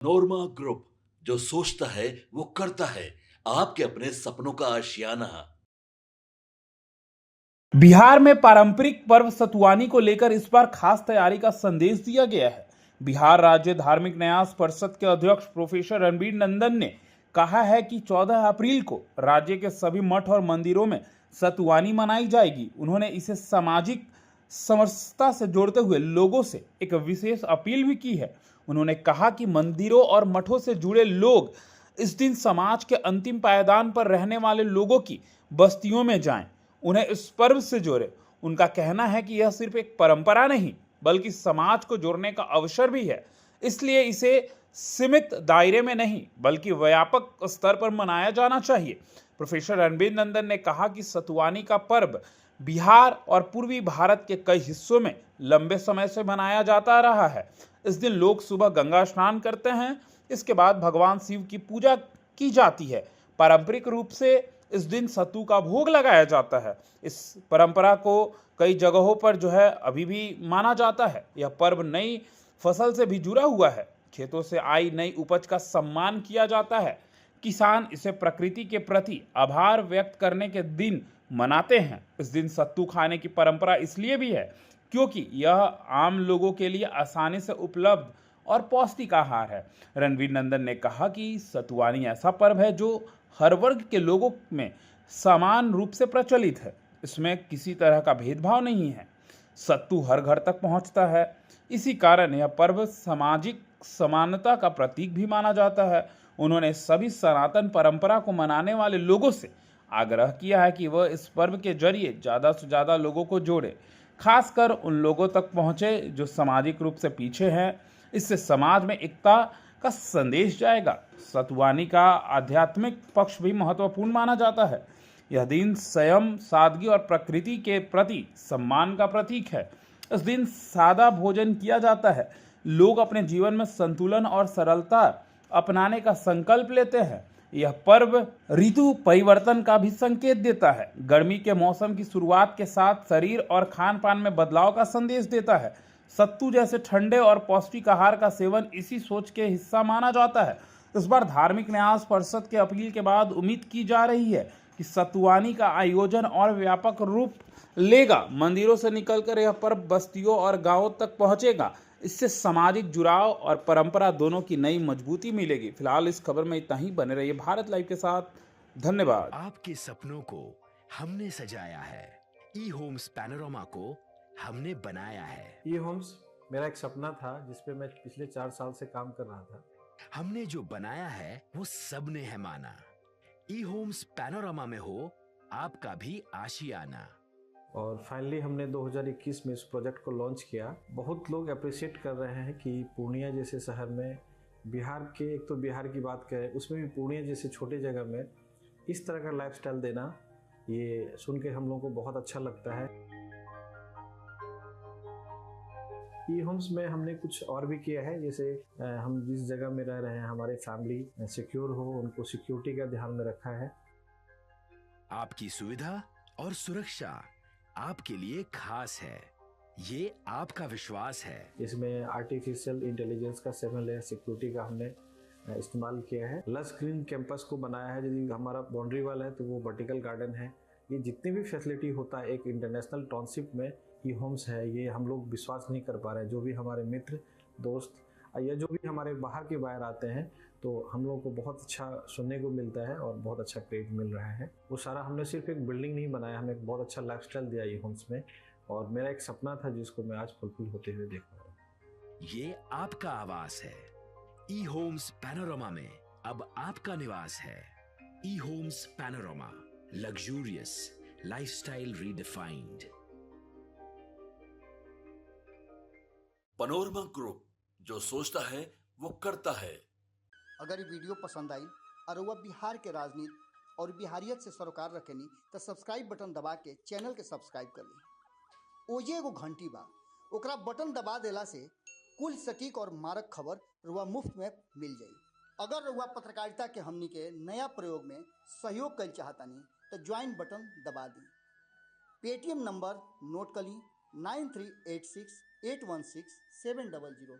नोरमा group, जो सोचता है वो करता है। आपके अपने सपनों का आशियाना। बिहार में पारंपरिक पर्व सतुवानी को लेकर इस बार खास तैयारी का संदेश दिया गया है। बिहार राज्य धार्मिक न्यास परिषद के अध्यक्ष प्रोफेसर रणबीर नंदन ने कहा है कि 14 अप्रैल को राज्य के सभी मठ और मंदिरों में सतुवानी मनाई जाएगी। उन्होंने इसे सामाजिक समरसता से जोड़ते हुए लोगों से एक विशेष अपील भी की है। उन्होंने कहा कि मंदिरों और मठों से जुड़े लोग इस दिन समाज के अंतिम पायदान पर रहने वाले लोगों की बस्तियों में जाएं, उन्हें इस पर्व से जोड़े। उनका कहना है कि यह सिर्फ एक परंपरा नहीं बल्कि समाज को जोड़ने का अवसर भी है, इसलिए इसे सीमित दायरे में नहीं बल्कि व्यापक स्तर पर मनाया जाना चाहिए। प्रोफेसर रणबीर नंदन ने कहा कि सतुवानी का पर्व बिहार और पूर्वी भारत के कई हिस्सों में लंबे समय से मनाया जाता रहा है। इस दिन लोग सुबह गंगा स्नान करते हैं, इसके बाद भगवान शिव की पूजा की जाती है। पारंपरिक रूप से इस दिन सत्तू का भोग लगाया जाता है। इस परंपरा को कई जगहों पर जो है अभी भी माना जाता है। यह पर्व नई फसल से भी जुड़ा हुआ है। खेतों से आई नई उपज का सम्मान किया जाता है। किसान इसे प्रकृति के प्रति आभार व्यक्त करने के दिन मनाते हैं। इस दिन सत्तू खाने की परंपरा इसलिए भी है क्योंकि यह आम लोगों के लिए आसानी से उपलब्ध और पौष्टिक आहार है। रणवीर नंदन ने कहा कि सतुवानी ऐसा पर्व है जो हर वर्ग के लोगों में समान रूप से प्रचलित है। इसमें किसी तरह का भेदभाव नहीं है। सत्तू हर घर तक पहुंचता है। इसी कारण यह पर्व सामाजिक समानता का प्रतीक भी माना जाता है। उन्होंने सभी सनातन परंपरा को मनाने वाले लोगों से आग्रह किया है कि वह इस पर्व के जरिए ज़्यादा से ज़्यादा लोगों को जोड़े, खासकर उन लोगों तक पहुंचे जो सामाजिक रूप से पीछे हैं। इससे समाज में एकता का संदेश जाएगा। सतुवानी का आध्यात्मिक पक्ष भी महत्वपूर्ण माना जाता है। यह दिन संयम, सादगी और प्रकृति के प्रति सम्मान का प्रतीक है। इस दिन सादा भोजन किया जाता है। लोग अपने जीवन में संतुलन और सरलता अपनाने का संकल्प लेते हैं। यह पर्व ऋतु परिवर्तन का भी संकेत देता है। गर्मी के मौसम की शुरुआत के साथ शरीर और खान पान में बदलाव का संदेश देता है। सत्तू जैसे ठंडे और पौष्टिक आहार का सेवन इसी सोच के हिस्सा माना जाता है। इस बार धार्मिक न्यास परिषद के अपील के बाद उम्मीद की जा रही है कि सतुवानी का आयोजन और व्यापक रूप लेगा। मंदिरों से निकलकर यह पर्व बस्तियों और गांवों तक पहुंचेगा। इससे सामाजिक जुड़ाव और परंपरा दोनों की नई मजबूती मिलेगी। फिलहाल इस खबर में इतना ही। बने रहिए भारत लाइव के साथ। धन्यवाद। आपके सपनों को हमने सजाया है। ई होम्स पैनोरामा को हमने बनाया है। ई होम्स मेरा एक सपना था जिस पे मैं पिछले 4 साल से काम कर रहा था। हमने जो बनाया है वो सबने है माना। ई होम्स पैनोरामा में हो आपका भी आशियाना। और फाइनली हमने 2021 में इस प्रोजेक्ट को लॉन्च किया। बहुत लोग अप्रिशिएट कर रहे हैं कि पूर्णिया जैसे शहर में, बिहार के, एक तो बिहार की बात करें उसमें भी पूर्णिया जैसे छोटे जगह में इस तरह का लाइफस्टाइल देना, ये सुन के हम लोगों को बहुत अच्छा लगता है। ई होम्स में हमने कुछ और भी किया है, जैसे हम जिस जगह में रह रहे हैं हमारे फैमिली सिक्योर हो, उनको सिक्योरिटी का ध्यान में रखा है। आपकी सुविधा और सुरक्षा आपके लिए खास है। ये आपका विश्वास है। इसमें आर्टिफिशियल इंटेलिजेंस का 7 लेयर सिक्योरिटी का हमने इस्तेमाल किया है। लस ग्रीन कैंपस को बनाया है। यदि हमारा बाउंड्री वाल है तो वो वर्टिकल गार्डन है। ये जितनी भी फैसिलिटी होता है एक इंटरनेशनल टाउनशिप में ई होम्स है, ये हम लोग विश्वास नहीं कर पा रहे हैं। जो भी हमारे मित्र, दोस्त या जो भी हमारे बाहर के बाहर आते हैं तो हम लोगों को बहुत अच्छा सुनने को मिलता है और बहुत अच्छा क्रेडिट मिल रहा है। वो सारा हमने सिर्फ एक बिल्डिंग नहीं बनाया, हमें एक बहुत अच्छा लाइफस्टाइल दिया ई होम्स में, और मेरा एक सपना था जिसको मैं आज फुलफिल होते हुए देख रहा हूँ। ये आपका आवास है। ई होम्स पैनोरामा में अब आपका निवास है। E homes Panorama, luxurious lifestyle redefined. Panorama group, जो सोचता है वो करता है। अगर ये वीडियो पसंद आई और वह बिहार के राजनीति और बिहारियत से सरोकार रखेनी तो सब्सक्राइब बटन दबा के चैनल के सब्सक्राइब कर ली। ओजे एगो घंटी बा, ओकरा बटन दबा देला से कुल सटीक और मारक खबर रुआ मुफ्त में मिल जाई। अगर रुआ पत्रकारिता के हमनी के नया प्रयोग में सहयोग कर चाहतानी तो ज्वाइन बटन दबा दी। पेटीएम नंबर नोट कर ली 9386816700।